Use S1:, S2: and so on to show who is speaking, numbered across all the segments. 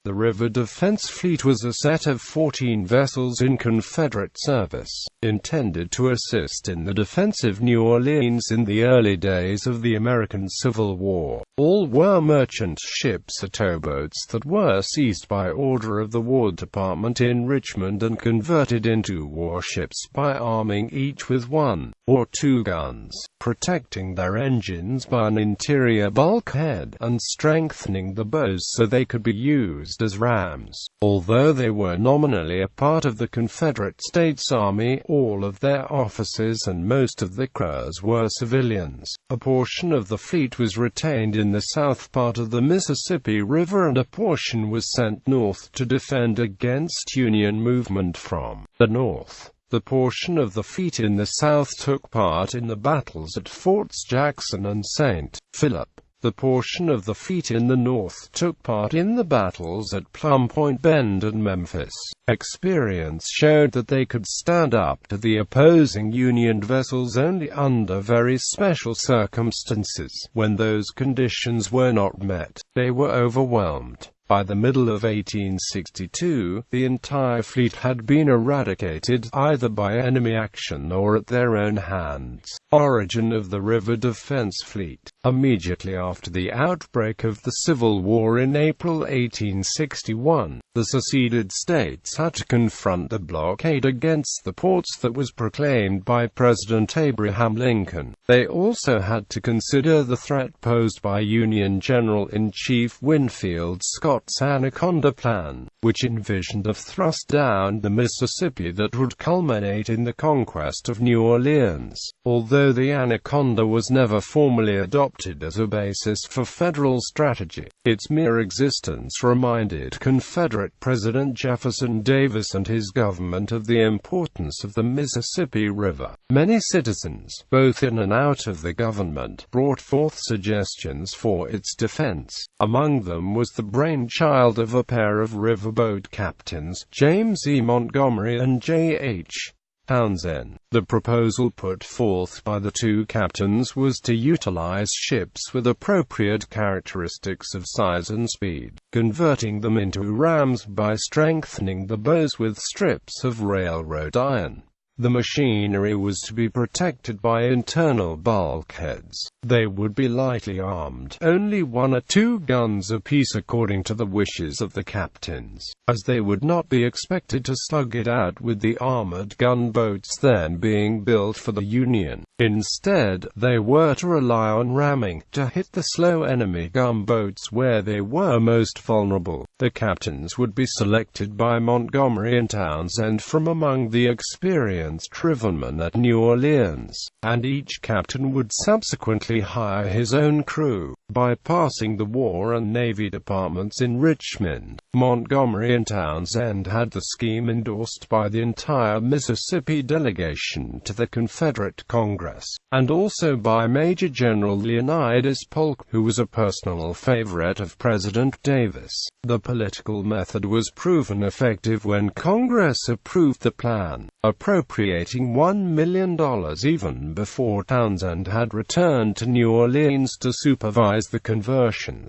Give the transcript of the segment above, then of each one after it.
S1: The River Defense Fleet was a set of 14 vessels in Confederate service, intended to assist in the defense of New Orleans in the early days of the American Civil War. All were merchant ships or towboats that were seized by order of the War Department in Richmond and converted into warships by arming each with 1 or 2 guns, protecting their engines by an interior bulkhead, and strengthening the bows so they could be used as rams. Although they were nominally a part of the Confederate States Army, all of their officers and most of the crews were civilians. A portion of the fleet was retained in the south part of the Mississippi River and a portion was sent north to defend against Union movement from the north. The portion of the fleet in the south took part in the battles at Forts Jackson and St. Philip. The portion of the fleet in the north took part in the battles at Plum Point Bend and Memphis. Experience showed that they could stand up to the opposing Union vessels only under very special circumstances. When those conditions were not met, they were overwhelmed. By the middle of 1862, the entire fleet had been eradicated, either by enemy action or at their own hands. Origin of the River Defense Fleet. Immediately after the outbreak of the Civil War in April 1861, the seceded states had to confront the blockade against the ports that was proclaimed by President Abraham Lincoln. They also had to consider the threat posed by Union General-in-Chief Winfield Scott's Anaconda Plan, which envisioned a thrust down the Mississippi that would culminate in the conquest of New Orleans. Although the Anaconda was never formally adopted as a basis for federal strategy, its mere existence reminded Confederate President Jefferson Davis and his government of the importance of the Mississippi River. Many citizens, both in and out of the government, brought forth suggestions for its defense. Among them was the brainchild of a pair of riverboat captains, James E. Montgomery and J.H. Townsend. The proposal put forth by the two captains was to utilize ships with appropriate characteristics of size and speed, converting them into rams by strengthening the bows with strips of railroad iron. The machinery was to be protected by internal bulkheads. They would be lightly armed, only 1 or 2 guns apiece according to the wishes of the captains, as they would not be expected to slug it out with the armored gunboats then being built for the Union. Instead, they were to rely on ramming, to hit the slow enemy gunboats where they were most vulnerable. The captains would be selected by Montgomery and Townsend from among the experienced rivermen at New Orleans, and each captain would subsequently hire his own crew. Bypassing the War and Navy departments in Richmond, Montgomery and Townsend had the scheme endorsed by the entire Mississippi delegation to the Confederate Congress, and also by Major General Leonidas Polk, who was a personal favorite of President Davis. The political method was proven effective when Congress approved the plan, appropriating $1 million even before Townsend had returned to New Orleans to supervise the conversion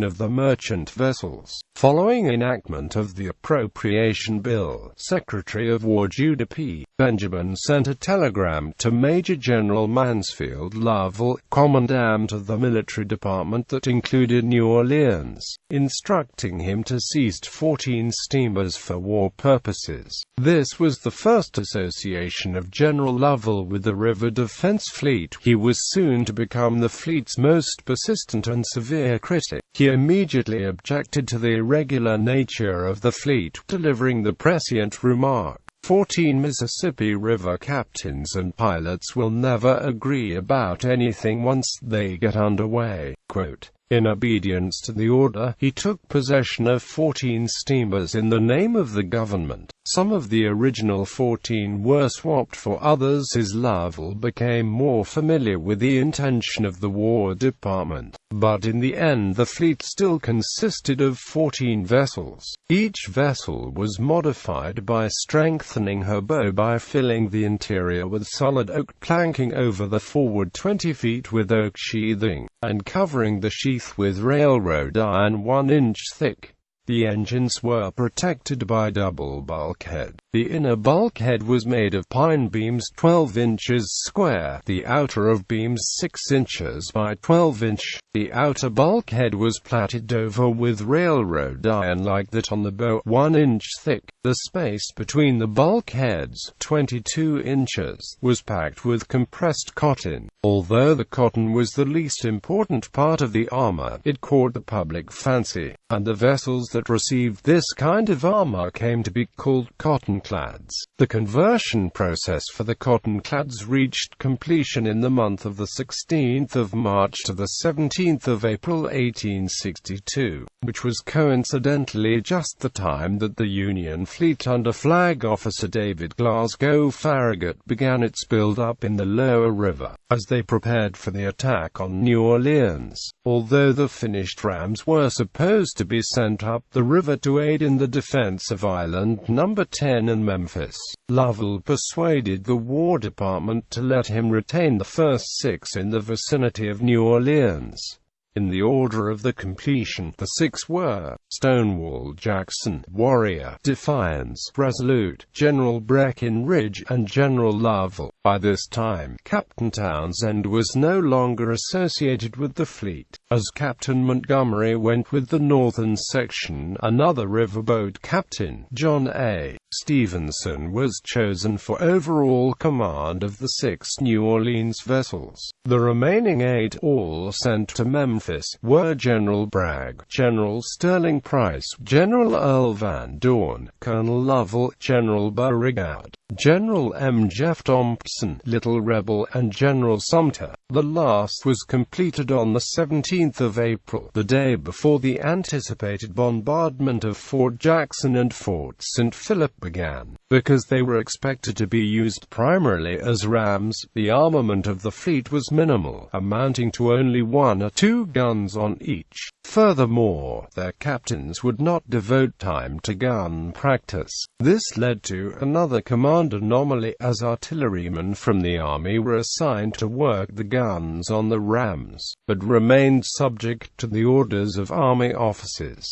S1: of the merchant vessels. Following enactment of the appropriation bill, Secretary of War Judah P. Benjamin sent a telegram to Major General Mansfield Lovell, Commandant of the Military Department that included New Orleans, instructing him to seize 14 steamers for war purposes. This was the first association of General Lovell with the River Defense Fleet. He was soon to become the fleet's most persistent and severe critic. He immediately objected to the irregular nature of the fleet, delivering the prescient remark, "14 Mississippi River captains and pilots will never agree about anything once they get underway." Quote, in obedience to the order, he took possession of 14 steamers in the name of the government. Some of the original 14 were swapped for others as Lovell became more familiar with the intention of the War Department. But in the end the fleet still consisted of 14 vessels. Each vessel was modified by strengthening her bow by filling the interior with solid oak planking over the forward 20 feet with oak sheathing, and covering the sheath underneath with railroad iron 1 inch thick. The engines were protected by double bulkhead. The inner bulkhead was made of pine beams 12 inches square, the outer of beams 6 inches by 12 inch. The outer bulkhead was platted over with railroad iron like that on the bow, 1 inch thick. The space between the bulkheads, 22 inches, was packed with compressed cotton. Although the cotton was the least important part of the armor, it caught the public fancy, and the vessels that received this kind of armor came to be called cottonclads. The conversion process for the cottonclads reached completion in the month of the 16th of March to the 17th of April 1862, which was coincidentally just the time that the Union fleet under Flag Officer David Glasgow Farragut began its build-up in the lower river, as they prepared for the attack on New Orleans. Although the finished rams were supposed to be sent up the river to aid in the defense of Island No. 10 in Memphis, Lovell persuaded the War Department to let him retain the first 6 in the vicinity of New Orleans. In the order of the completion, the 6 were Stonewall Jackson, Warrior, Defiance, Resolute, General Breckinridge, and General Lovell. By this time, Captain Townsend was no longer associated with the fleet, as Captain Montgomery went with the northern section. Another riverboat captain, John A. Stevenson, was chosen for overall command of the 6 New Orleans vessels. The remaining 8, all sent to Memphis, were General Bragg, General Sterling Price, General Earl Van Dorn, Colonel Lovell, General Beauregard, General M. Jeff Thompson, Little Rebel, and General Sumter. The last was completed on the 17th of April, the day before the anticipated bombardment of Fort Jackson and Fort St. Philip began. Because they were expected to be used primarily as rams, the armament of the fleet was minimal, amounting to only 1 or 2 guns on each. Furthermore, their captains would not devote time to gun practice. This led to another command anomaly, as artillerymen from the Army were assigned to work the guns on the rams, but remained subject to the orders of Army officers.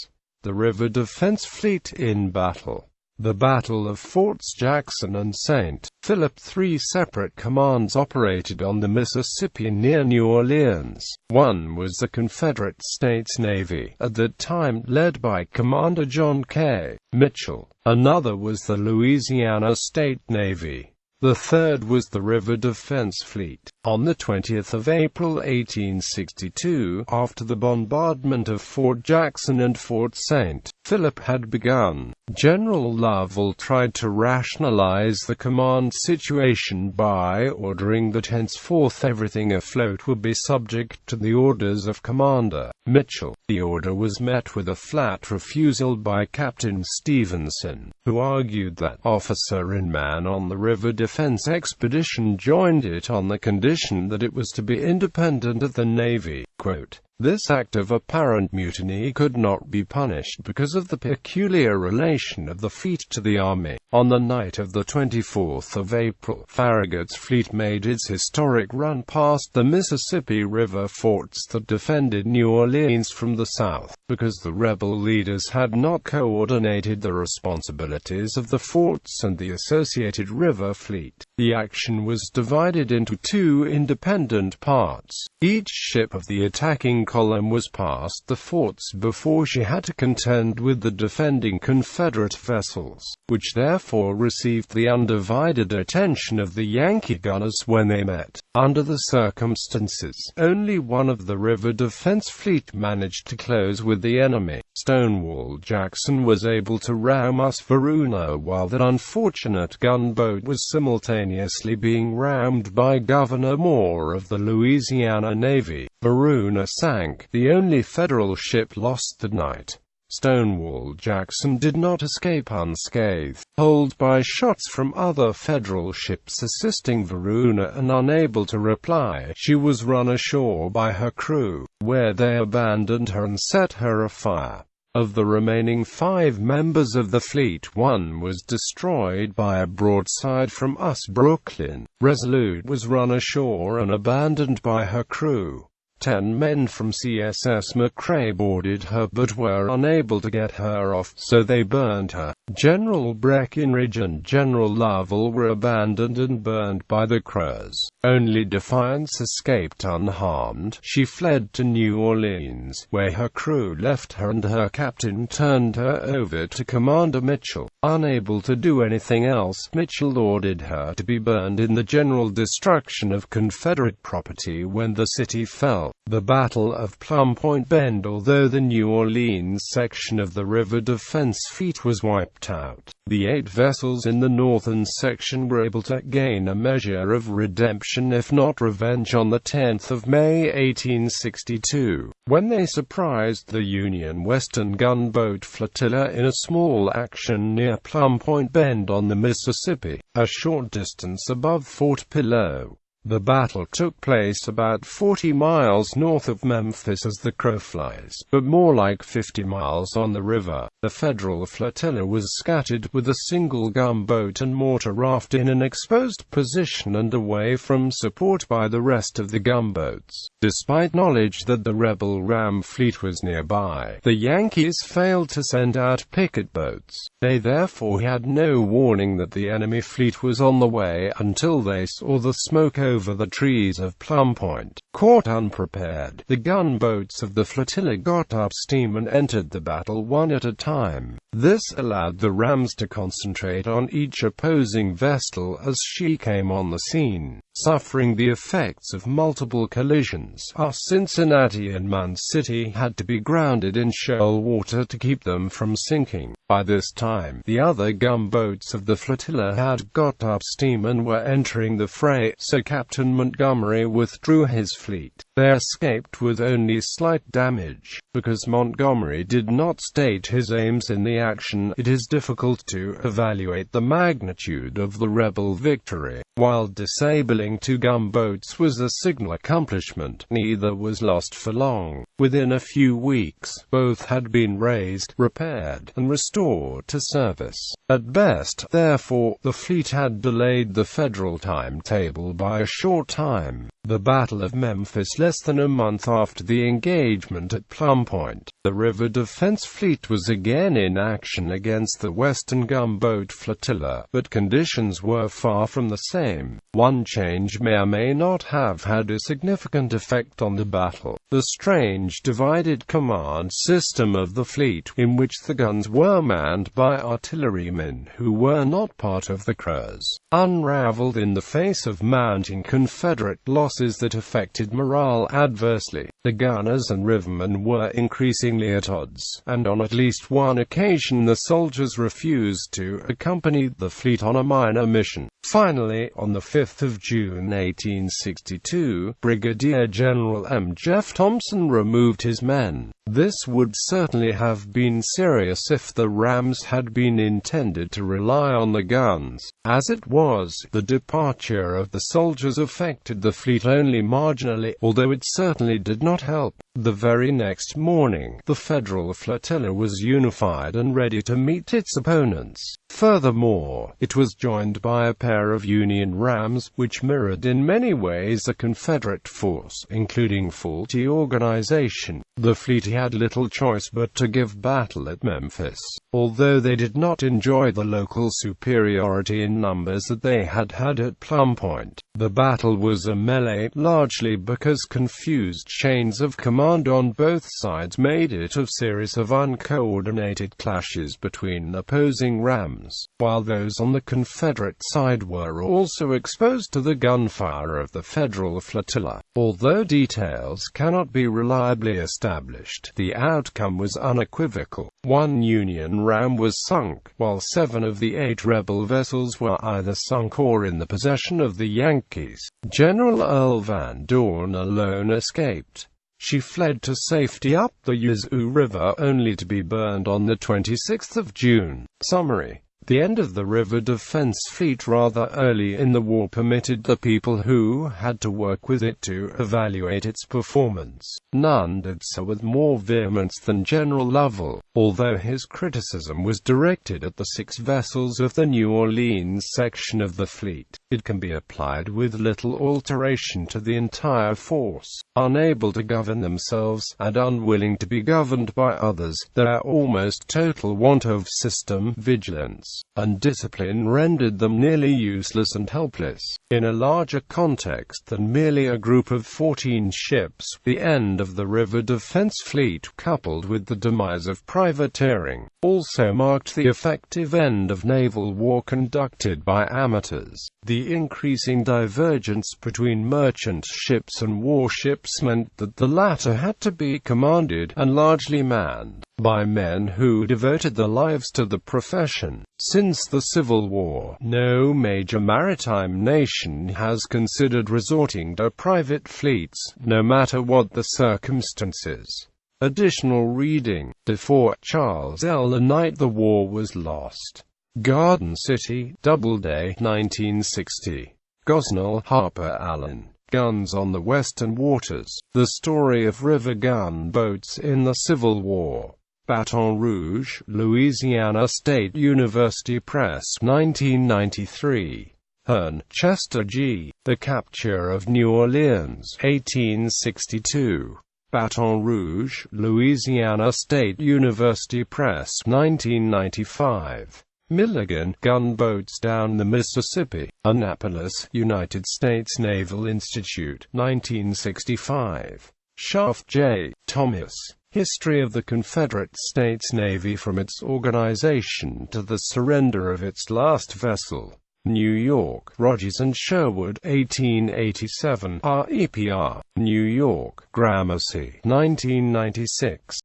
S1: The River Defense Fleet in battle. The Battle of Forts Jackson and St. Philip. 3 separate commands operated on the Mississippi near New Orleans. One was the Confederate States Navy, at that time led by Commander John K. Mitchell. Another was the Louisiana State Navy. The third was the River Defense Fleet. On the 20th of April 1862, after the bombardment of Fort Jackson and Fort St. Philip had begun, General Lovell tried to rationalize the command situation by ordering that henceforth everything afloat would be subject to the orders of Commander Mitchell. The order was met with a flat refusal by Captain Stevenson, who argued that officer and man on the river defense expedition joined it on the condition that it was to be independent of the Navy. Quote, "This act of apparent mutiny could not be punished because of the peculiar relation of the fleet to the Army." On the night of the 24th of April, Farragut's fleet made its historic run past the Mississippi River forts that defended New Orleans from the south, because the rebel leaders had not coordinated the responsibilities of the forts and the associated river fleet. The action was divided into 2 independent parts. Each ship of the attacking column was past the forts before she had to contend with the defending Confederate vessels, which therefore received the undivided attention of the Yankee gunners when they met. Under the circumstances, only one of the river defense fleet managed to close with the enemy. Stonewall Jackson was able to ram us Varuna, while that unfortunate gunboat was simultaneously being rammed by Governor Moore of the Louisiana Navy. Varuna sank, the only Federal ship lost that night. Stonewall Jackson did not escape unscathed. Holed by shots from other Federal ships assisting Varuna and unable to reply, she was run ashore by her crew, where they abandoned her and set her afire. Of the remaining 5 members of the fleet, 1 was destroyed by a broadside from us Brooklyn. Resolute was run ashore and abandoned by her crew. 10 men from CSS McRae boarded her but were unable to get her off, so they burned her. General Breckinridge and General Lovell were abandoned and burned by the Crows. Only Defiance escaped unharmed. She fled to New Orleans, where her crew left her and her captain turned her over to Commander Mitchell. Unable to do anything else, Mitchell ordered her to be burned in the general destruction of Confederate property when the city fell. The Battle of Plum Point Bend. Although the New Orleans section of the river defense fleet was wiped out, the 8 vessels in the northern section were able to gain a measure of redemption if not revenge on the 10th of May 1862, when they surprised the Union Western gunboat flotilla in a small action near Plum Point Bend on the Mississippi, a short distance above Fort Pillow. The battle took place about 40 miles north of Memphis as the crow flies, but more like 50 miles on the river. The Federal flotilla was scattered with a single gunboat and mortar raft in an exposed position and away from support by the rest of the gunboats. Despite knowledge that the rebel ram fleet was nearby, the Yankees failed to send out picket boats. They therefore had no warning that the enemy fleet was on the way until they saw the smoke over the trees of Plum Point. Caught unprepared, the gunboats of the flotilla got up steam and entered the battle one at a time. This allowed the rams to concentrate on each opposing vessel as she came on the scene, suffering the effects of multiple collisions. Cincinnati and Man City had to be grounded in shoal water to keep them from sinking. By this time, the other gunboats of the flotilla had got up steam and were entering the fray, so Captain Montgomery withdrew his fleet. They escaped with only slight damage. Because Montgomery did not state his aims in the action, it is difficult to evaluate the magnitude of the rebel victory. While disabling 2 gunboats was a signal accomplishment, neither was lost for long. Within a few weeks, both had been raised, repaired, and restored to service. At best, therefore, the fleet had delayed the Federal timetable by a short time. The Battle of Memphis. Less than a month after the engagement at Plum Point, the river defense fleet was again in action against the Western gunboat flotilla, but conditions were far from the same. One change may or may not have had a significant effect on the battle: the strange divided command system of the fleet, in which the guns were manned by artillerymen who were not part of the Crows, unraveled in the face of mounting Confederate losses that affected morale adversely. The gunners and rivermen were increasingly at odds, and on at least one occasion the soldiers refused to accompany the fleet on a minor mission. Finally, on the 5th of June 1862, Brigadier General M. Jeff Thompson removed his men. This would certainly have been serious if the rams had been intended to rely on the guns. As it was, the departure of the soldiers affected the fleet only marginally, although it certainly did not help. The very next morning, the Federal flotilla was unified and ready to meet its opponents. Furthermore, it was joined by a pair of Union rams, which mirrored in many ways a Confederate force, including faulty organization. The fleet had little choice but to give battle at Memphis. Although they did not enjoy the local superiority in numbers that they had had at Plum Point, the battle was a melee, largely because confused chains of command on both sides made it a series of uncoordinated clashes between opposing rams, while those on the Confederate side were also exposed to the gunfire of the Federal flotilla. Although details cannot be reliably established, the outcome was unequivocal. One Union ram was sunk, while 7 of the 8 rebel vessels were either sunk or in the possession of the Yankees. General Earl Van Dorn alone escaped. She fled to safety up the Yazoo River, only to be burned on the 26th of June. Summary: The end of the river defense fleet rather early in the war permitted the people who had to work with it to evaluate its performance. None did so with more vehemence than General Lovell, although his criticism was directed at the 6 vessels of the New Orleans section of the fleet. It can be applied with little alteration to the entire force. Unable to govern themselves, and unwilling to be governed by others, their almost total want of system, vigilance, and discipline rendered them nearly useless and helpless. In a larger context than merely a group of 14 ships, the end of the river defense fleet, coupled with the demise of privateering, also marked the effective end of naval war conducted by amateurs. The increasing divergence between merchant ships and warships meant that the latter had to be commanded, and largely manned, by men who devoted their lives to the profession. Since the Civil War, no major maritime nation has considered resorting to private fleets, no matter what the circumstances. Additional reading. Before Charles L. Knight, the war was lost. Garden City, Doubleday, 1960. Gosnell, Harper Allen. Guns on the Western Waters. The Story of River Gunboats in the Civil War. Baton Rouge, Louisiana State University Press, 1993. Hearn, Chester G. The Capture of New Orleans, 1862. Baton Rouge, Louisiana State University Press, 1995. Milligan, Gunboats Down the Mississippi. Annapolis, United States Naval Institute, 1965. Schaff, J. Thomas. History of the Confederate States Navy from its organization to the surrender of its last vessel. New York, Rogers and Sherwood, 1887, REPR. New York, Gramercy, 1996.